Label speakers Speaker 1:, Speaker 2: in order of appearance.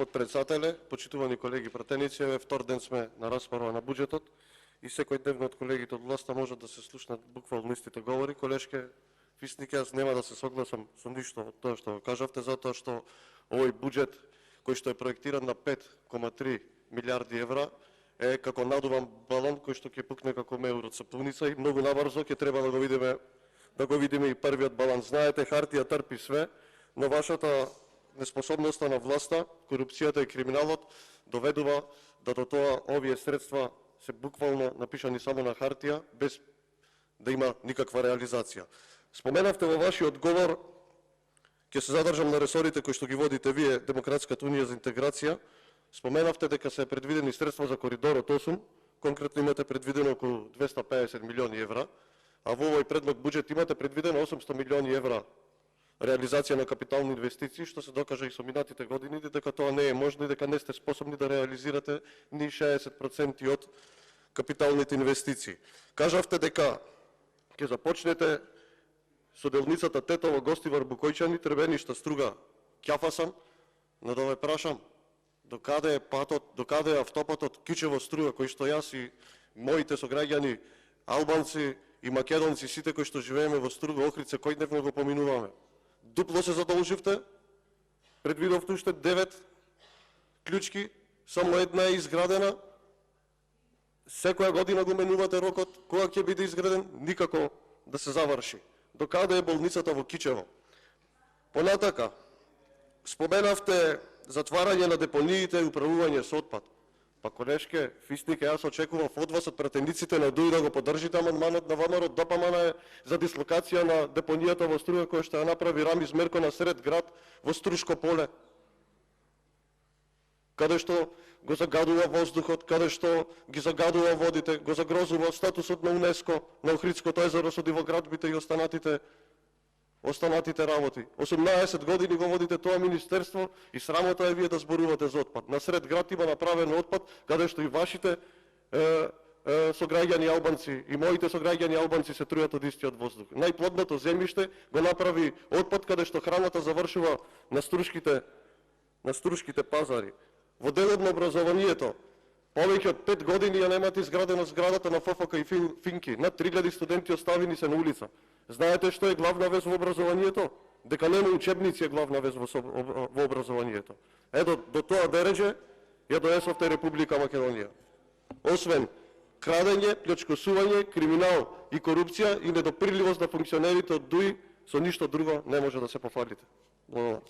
Speaker 1: подпредседателе, почитувани колеги пратеници, втор ден сме на расправа на буџетот и секој дневно од колегите од власта може да се слушнат буквално истите говори. Колешке Висник, јас нема да се согласам со ништо од тоа што кажавте, затоа што овој буџет кој што е проектиран на 5,3 милиарди евра е како надуван балон кој што ќе пукне како меур од сапуница и многу набрзо ќе треба да го видиме и првиот баланс. Знаете, хартија трпи све, но вашата неспособноста на власта, корупцијата и криминалот доведува да до тоа овие средства се буквално напишани само на хартија, без да има никаква реализација. Споменавте во вашиот говор, ќе се задржам на ресорите кои што ги водите вие, Демократската унија за интеграција, споменавте дека се предвидени средства за коридорот 8, конкретно имате предвидено околу 250 милиони евра, а во овој предлог буџет имате предвидено 800 милиони евра реализација на капитални инвестиции, што се докажа и со минатите години, дека тоа не е можно и дека не сте способни да реализирате ни 60% од капиталните инвестиции. Кажавте дека ќе започнете со делницата Тетово, Гостивар, Букојчани, Требеништа, Струга, Ќафасан, но да ве прашам, докаде е патот, докаде е автопатот Кичево, Струга, кој што јас и моите сограѓани албанци и македонци, сите кои што живееме во Струга, Охрид, кој дневно го поминуваме. Дупло се задолживте, предвидовте уште 9 клучки, само една е изградена, секоја година го менувате рокот, кога ќе биде изграден, никако да се заврши. Докаде е болницата во Кичево? Понатака, споменавте затварање на депониите и управување со отпад. Па, колешке Висник, јас очекував од вас, од пратениците на ДУИ, да го поддржите амандманот на ВМРО ДПМН е за дислокација на депонијата во Струга, која што ја направи Рамиз Мерко на сред град во Струшко поле, каде што го загадува воздухот, каде што ги загадува водите, го загрозува статусот на УНЕСКО, на Охридското езеро со дивоградбите и останатите работи. 18 години го водите тоа министерство и срамота е вие да зборувате за отпад. На сред град има направен отпад, каде што и вашите сограѓани албанци и моите сограѓани албанци се трујат од истиот воздух. Најплодното земјиште го направи отпад, каде што храната завршува на струшките пазари. Во делот на образованието, повеќе од 5 години ја немате изградена зградата на ФФК и Финки. Над 3000 студенти оставени се на улица. Знаете што е главна вест во образованието? Дека нема учебници е главна вест во образованието. Ето, до тоа дереđe ја доесовте Република Македонија. Освен крадење, плјачкосување, криминал и корупција и недопирливост на функционерите од ДУИ, со ништо друго не може да се пофалите. Благодарам.